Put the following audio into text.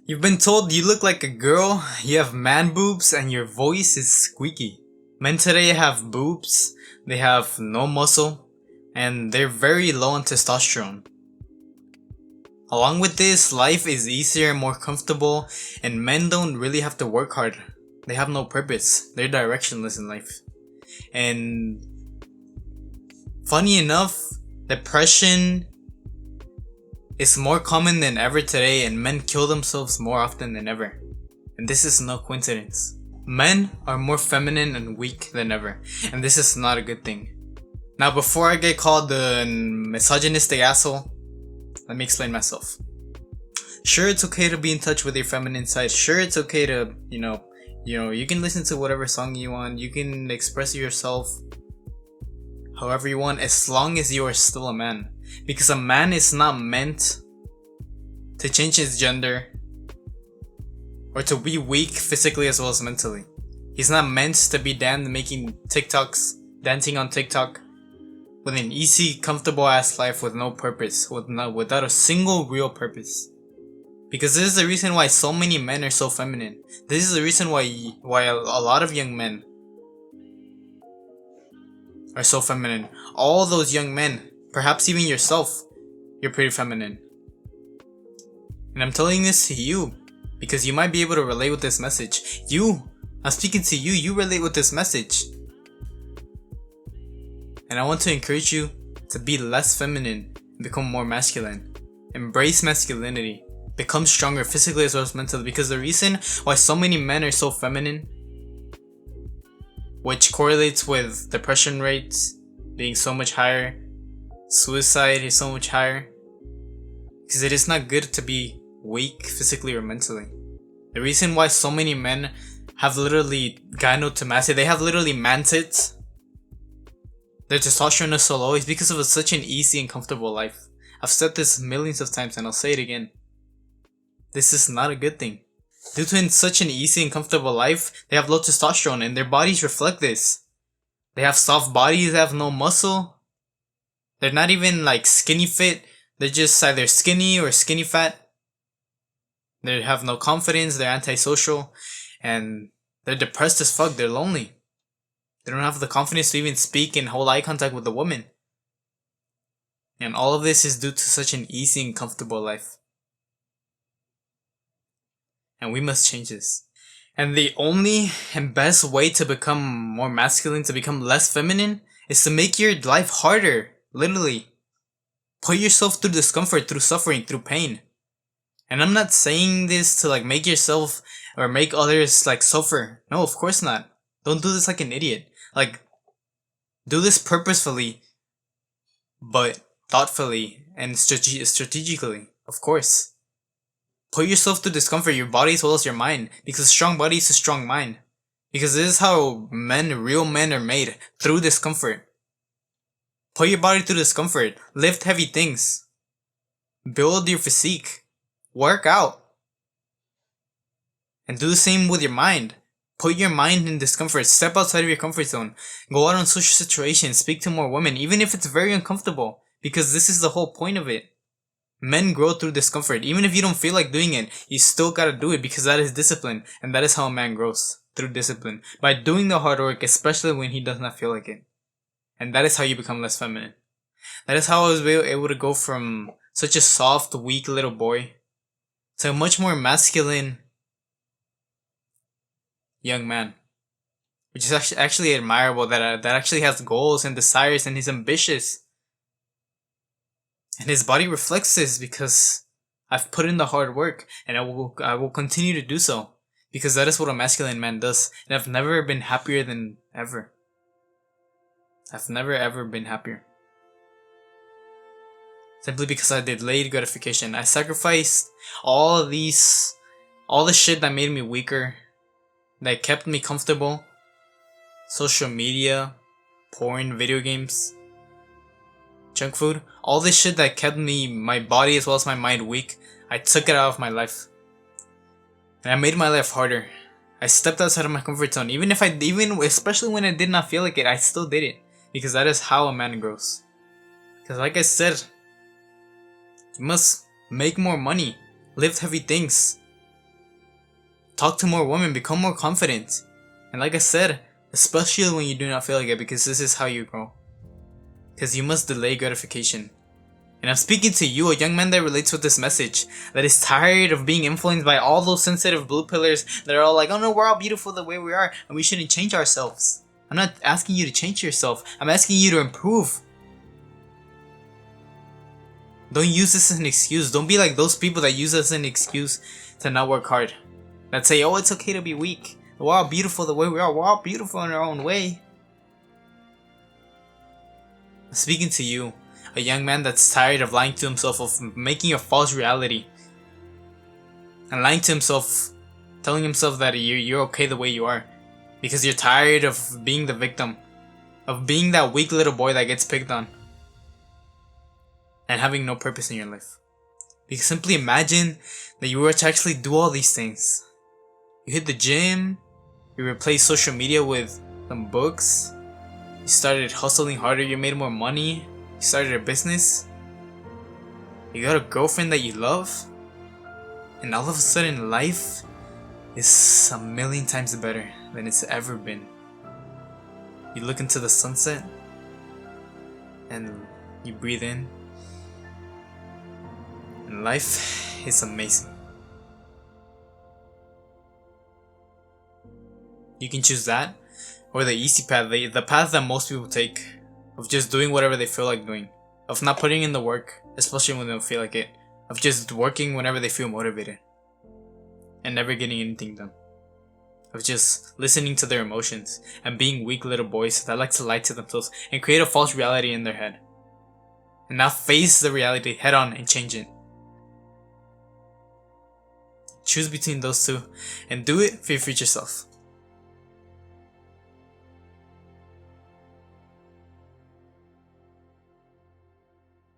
You've been told you look like a girl, you have man boobs, and your voice is squeaky. Men today have boobs, they have no muscle, and they're very low on testosterone. Along with this, life is easier and more comfortable, and men don't really have to work hard. They have no purpose. They're directionless in life. And funny enough, depression is more common than ever today, and men kill themselves more often than ever. And this is no coincidence. Men are more feminine and weak than ever, and this is not a good thing. Now, before I get called the misogynistic asshole, let me explain myself. Sure, it's okay to be in touch with your feminine side. Sure, it's okay to, you can listen to whatever song you want. You can express yourself however you want, as long as you are still a man. Because a man is not meant to change his gender or to be weak physically as well as mentally. He's not meant to be damned making TikToks, dancing on TikTok, with an easy, comfortable ass life with no purpose, without a single real purpose. Because this is the reason why so many men are so feminine. This is the reason why a lot of young men are so feminine. All those young men, perhaps even yourself, you're pretty feminine. And I'm telling this to you because you might be able to relate with this message. I'm speaking to you, you relate with this message. And I want to encourage you to be less feminine and become more masculine. Embrace masculinity. Become stronger physically as well as mentally. Because the reason why so many men are so feminine, which correlates with depression rates being so much higher, suicide is so much higher, because it is not good to be weak physically or mentally. The reason why so many men have literally gynotomastia, they have literally man tits, their testosterone is so low, is because of such an easy and comfortable life. I've said this millions of times and I'll say it again. This is not a good thing. Due to such an easy and comfortable life, they have low testosterone and their bodies reflect this. They have soft bodies, they have no muscle. They're not even like skinny fit. They're just either skinny or skinny fat. They have no confidence, they're antisocial, and they're depressed as fuck, they're lonely. They don't have the confidence to even speak and hold eye contact with a woman. And all of this is due to such an easy and comfortable life. And we must change this. And the only and best way to become more masculine, to become less feminine, is to make your life harder. Literally. Put yourself through discomfort, through suffering, through pain. And I'm not saying this to like make yourself or make others like suffer. No, of course not. Don't do this like an idiot. Like, do this purposefully, but thoughtfully and strategically, of course. Put yourself through discomfort, your body as well as your mind, because a strong body is a strong mind. Because this is how real men are made, through discomfort. Put your body through discomfort, lift heavy things, build your physique, work out, and do the same with your mind. Put your mind in discomfort, step outside of your comfort zone, go out on social situations, speak to more women, even if it's very uncomfortable, because this is the whole point of it. Men grow through discomfort. Even if you don't feel like doing it, you still gotta do it because that is discipline. And that is how a man grows. Through discipline. By doing the hard work, especially when he does not feel like it. And that is how you become less feminine. That is how I was able to go from such a soft, weak little boy to a much more masculine young man. Which is actually admirable that actually has goals and desires and he's ambitious. And his body reflects this because I've put in the hard work and I will continue to do so. Because that is what a masculine man does. And I've never been happier than ever. I've never ever been happier. Simply because I delayed gratification. I sacrificed all the shit that made me weaker. That kept me comfortable. Social media, porn, video games, junk food, all this shit that kept my body as well as my mind weak, I took it out of my life. And I made my life harder. I stepped outside of my comfort zone. Especially when I did not feel like it, I still did it. Because that is how a man grows. Because like I said, you must make more money, lift heavy things, Talk to more women, become more confident. And like I said, especially when you do not feel like it, because this is how you grow. Because you must delay gratification. And I'm speaking to you, a young man that relates with this message, that is tired of being influenced by all those sensitive blue pillars that are all like, oh no, we're all beautiful the way we are, and we shouldn't change ourselves. I'm not asking you to change yourself, I'm asking you to improve. Don't use this as an excuse. Don't be like those people that use this as an excuse to not work hard. That say, oh, it's okay to be weak. We're all beautiful the way we are. We're all beautiful in our own way. I'm speaking to you, a young man that's tired of lying to himself, of making a false reality. And lying to himself, telling himself that you're okay the way you are. Because you're tired of being the victim. Of being that weak little boy that gets picked on. And having no purpose in your life. Because simply imagine that you were to actually do all these things. You hit the gym, you replaced social media with some books, you started hustling harder, you made more money, you started a business, you got a girlfriend that you love, and all of a sudden life is a million times better than it's ever been. You look into the sunset, and you breathe in, and life is amazing. You can choose that, or the easy path, the path that most people take, of just doing whatever they feel like doing, of not putting in the work, especially when they don't feel like it, of just working whenever they feel motivated, and never getting anything done, of just listening to their emotions, and being weak little boys that like to lie to themselves, and create a false reality in their head, and not face the reality head on and change it. Choose between those two, and do it for your future self.